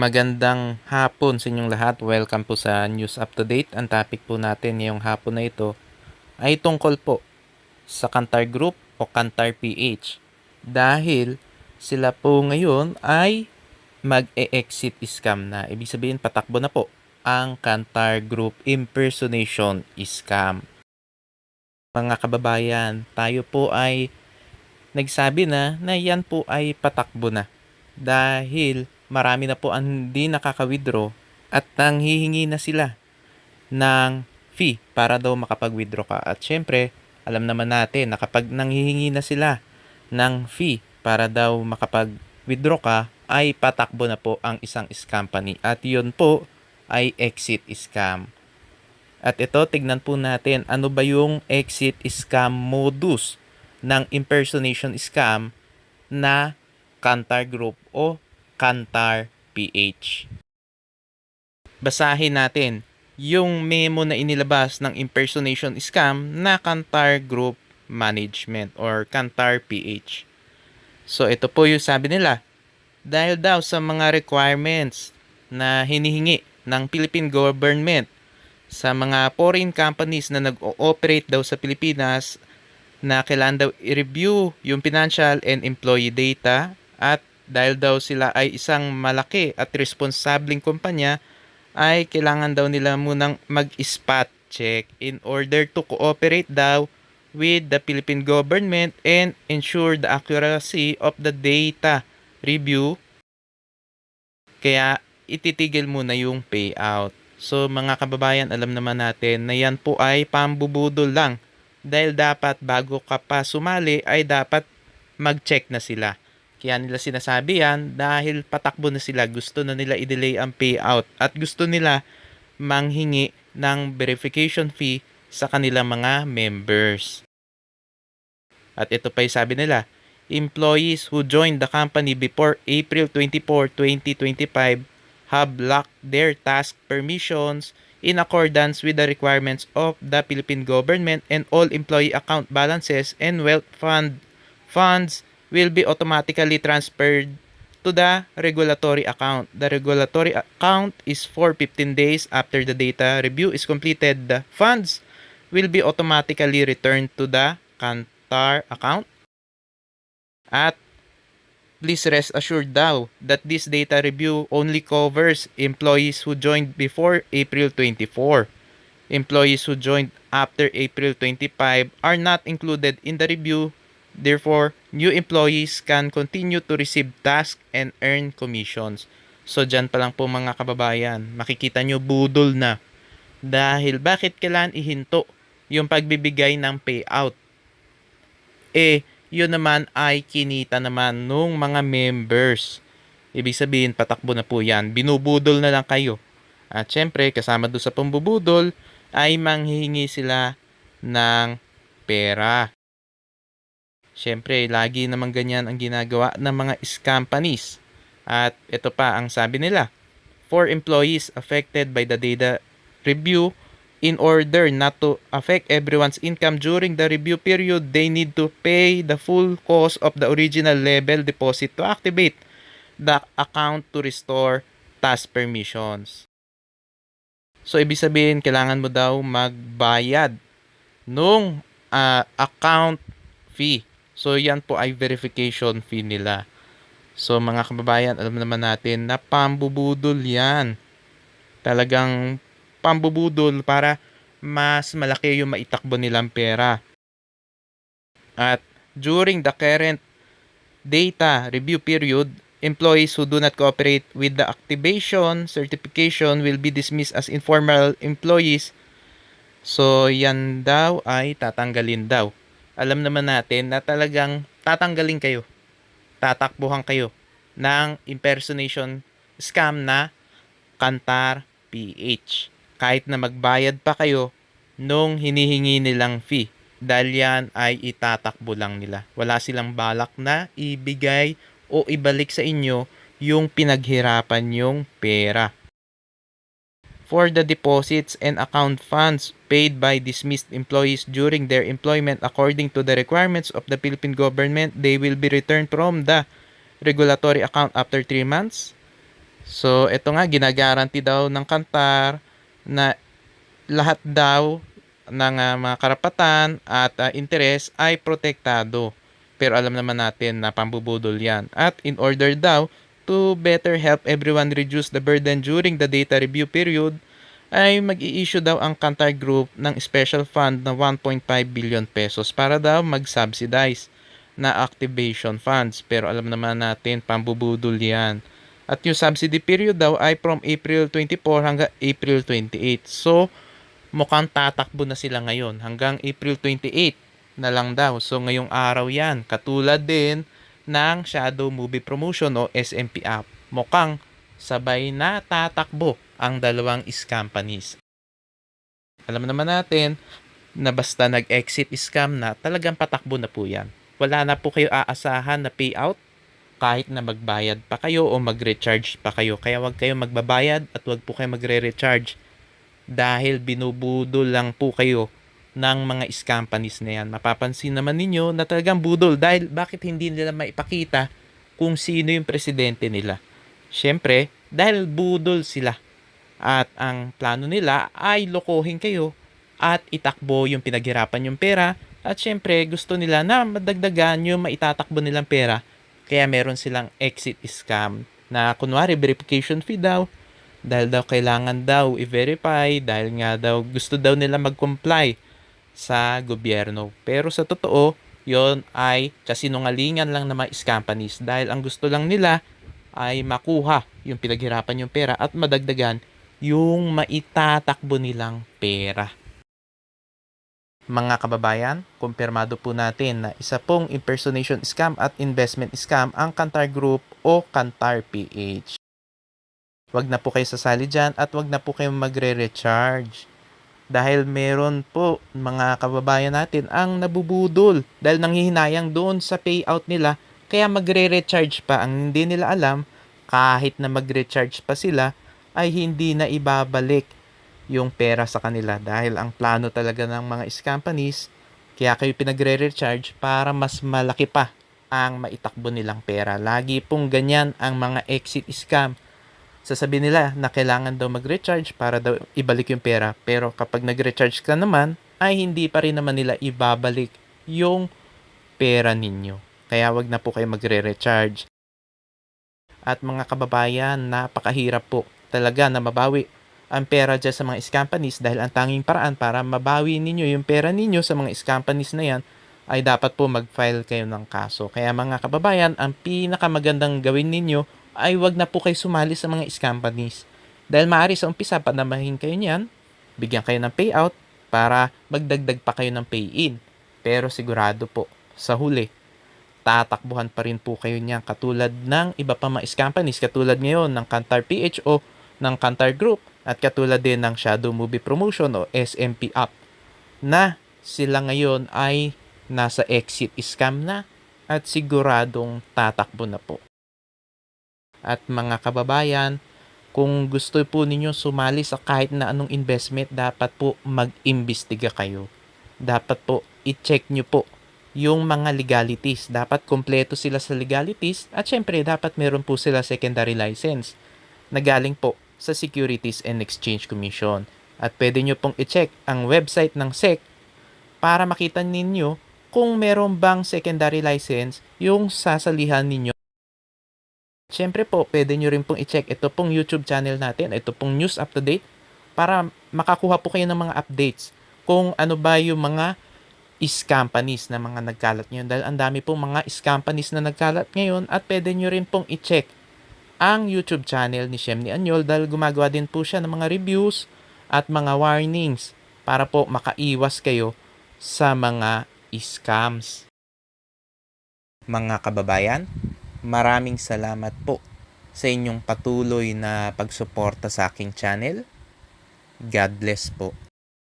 Magandang hapon sa inyong lahat. Welcome po sa News Up to Date. Ang topic po natin ngayong hapon na ito ay tungkol po sa Kantar Group o Kantar PH. Dahil sila po ngayon ay mag-e-exit scam na. Ibig sabihin patakbo na po ang Kantar Group impersonation scam. Mga kababayan, tayo po ay nagsabi na yan po ay patakbo na. Dahil marami na po ang hindi nakaka-withdraw at nanghihingi na sila ng fee para daw makapag-withdraw ka. At syempre, alam naman natin na kapag nanghihingi na sila ng fee para daw makapag-withdraw ka, ay patakbo na po ang isang scam company. At yun po ay exit scam. At ito, tignan po natin ano ba yung exit scam modus ng impersonation scam na Kantar Group o Kantar PH. Basahin natin yung memo na inilabas ng impersonation scam na Kantar Group Management or Kantar PH. So ito po yung sabi nila. Dahil daw sa mga requirements na hinihingi ng Philippine government sa mga foreign companies na nag-ooperate daw sa Pilipinas na kailangan daw i-review yung financial and employee data at dahil daw sila ay isang malaki at responsableng kumpanya ay kailangan daw nila munang mag-spot check in order to cooperate daw with the Philippine government and ensure the accuracy of the data review. Kaya ititigil muna yung payout. So mga kababayan, alam naman natin na yan po ay pambubudol lang. Dahil dapat bago ka pa sumali ay dapat mag-check na sila. Kaya nila sinasabi yan dahil patakbo na sila. Gusto na nila i-delay ang payout at gusto nila manghingi ng verification fee sa kanilang mga members. At ito pa yung sabi nila, employees who joined the company before April 24, 2025 have locked their task permissions in accordance with the requirements of the Philippine government, and all employee account balances and wealth funds will be automatically transferred to the regulatory account. The regulatory account is for 15 days after the data review is completed. The funds will be automatically returned to the Kantar account. At please rest assured daw that this data review only covers employees who joined before April 24. Employees who joined after April 25 are not included in the review. Therefore, new employees can continue to receive tasks and earn commissions. So dyan pa lang po mga kababayan, makikita nyo budol na. Dahil bakit kailangan ihinto yung pagbibigay ng payout? Yun naman ay kinita naman nung mga members. Ibig sabihin, patakbo na po yan. Binubudol na lang kayo. At syempre, kasama doon sa pambubudol, ay manghihingi sila ng pera. Syempre, lagi naman ganyan ang ginagawa ng mga scam companies. At ito pa ang sabi nila. For employees affected by the data review, in order not to affect everyone's income during the review period, they need to pay the full cost of the original level deposit to activate the account to restore task permissions. So, ibig sabihin, kailangan mo daw magbayad nung account fee. So, yan po ay verification fee nila. So, mga kababayan, alam naman natin na pambubudol yan. Talagang pambubudol para mas malaki yung maitakbo nilang pera. At during the current data review period, employees who do not cooperate with the activation certification will be dismissed as informal employees. So, yan daw ay tatanggalin daw. Alam naman natin na talagang tatanggalin kayo. Tatakbuhan kayo ng impersonation scam na Kantar PH. Kahit na magbayad pa kayo nung hinihingi nilang fee. Dahil yan ay itatakbo lang nila. Wala silang balak na ibigay o ibalik sa inyo yung pinaghirapan yung pera. For the deposits and account funds paid by dismissed employees during their employment according to the requirements of the Philippine government, they will be returned from the regulatory account after 3 months. So, ito nga, ginagaranti daw ng Kantar na lahat daw ng mga karapatan at interes ay protektado. Pero alam naman natin na pambubudol yan. At in order daw to better help everyone reduce the burden during the data review period, ay mag-i-issue daw ang Kantar Group ng special fund na 1.5 billion pesos para daw mag-subsidize na activation funds. Pero alam naman natin, pambubudol yan. At yung subsidy period daw ay from April 24 hanggang April 28. So, mukhang tatakbo na sila ngayon hanggang April 28 na lang daw. So, ngayong araw yan. Katulad din ng Shadow Movie Promotion o SMP app. Mukhang sabay na tatakbo ang dalawang companies. Alam naman natin na basta nag-exit scam na, talagang patakbo na po yan. Wala na po kayo aasahan na payout kahit na magbayad pa kayo o mag-recharge pa kayo. Kaya wag kayo magbabayad at wag po kayo magre-recharge dahil binubudol lang po kayo ng mga companies na yan. Mapapansin naman ninyo na talagang budol dahil bakit hindi nila maipakita kung sino yung presidente nila. Siyempre, dahil budol sila. At ang plano nila ay lokohin kayo at itakbo yung pinaghirapan yung pera. At syempre, gusto nila na madagdagan yung maitatakbo nilang pera. Kaya meron silang exit scam na kunwari verification fee daw. Dahil daw kailangan daw i-verify. Dahil nga daw gusto daw nila mag-comply sa gobyerno. Pero sa totoo, yon ay kasinungalingan lang ng mga companies. Dahil ang gusto lang nila ay makuha yung pinaghirapan yung pera at madagdagan yung maitatakbo nilang pera. Mga kababayan, kumpirmado po natin na isa pong impersonation scam at investment scam ang Kantar Group o Kantar PH. Wag na po kayo sasali dyan at wag na po kayo magre-recharge. Dahil meron po mga kababayan natin ang nabubudol dahil nanghihinayang doon sa payout nila kaya magre-recharge pa. Ang hindi nila alam, kahit na mag-recharge pa sila, ay hindi na ibabalik yung pera sa kanila dahil ang plano talaga ng mga companies kaya kayo pinagre-recharge para mas malaki pa ang maitakbo nilang pera. Lagi pong ganyan ang mga exit scam. Sasabihin nila na kailangan daw mag-recharge para daw ibalik yung pera. Pero kapag nag-recharge ka naman, ay hindi pa rin naman nila ibabalik yung pera ninyo. Kaya wag na po kayo magre-recharge. At mga kababayan, napakahirap po talaga na mabawi ang pera dyan sa mga companies dahil ang tanging paraan para mabawi ninyo yung pera ninyo sa mga companies na yan ay dapat po mag-file kayo ng kaso. Kaya mga kababayan, ang pinakamagandang gawin ninyo ay wag na po kayo sumali sa mga companies. Dahil maaari sa umpisa, panamahin kayo niyan, bigyan kayo ng payout para magdagdag pa kayo ng pay-in. Pero sigurado po, sa huli, tatakbuhan pa rin po kayo niyan katulad ng iba pa mga companies katulad ngayon ng Kantar PH o ng Kantar Group at katulad din ng Shadow Movie Promotion o SMP app na sila ngayon ay nasa exit scam na at siguradong tatakbo na po. At mga kababayan, kung gusto po ninyo sumali sa kahit na anong investment, dapat po mag-imbestiga kayo. Dapat po i-check nyo po yung mga legalities. Dapat kompleto sila sa legalities at syempre dapat meron po sila secondary license na galing po sa Securities and Exchange Commission. At pwede nyo pong i-check ang website ng SEC para makita ninyo kung meron bang secondary license yung sasalihan ninyo. Siyempre po, pwede nyo rin pong i-check ito pong YouTube channel natin, ito pong News Up to Date para makakuha po kayo ng mga updates kung ano ba yung mga companies na mga nagkalat ngayon. Dahil ang dami pong mga companies na nagkalat ngayon at pwede nyo rin pong i-check ang YouTube channel ni Shem ni Anyol dahil gumagawa din po siya ng mga reviews at mga warnings para po makaiwas kayo sa mga scams. Mga kababayan, maraming salamat po sa inyong patuloy na pagsuporta sa aking channel. God bless po.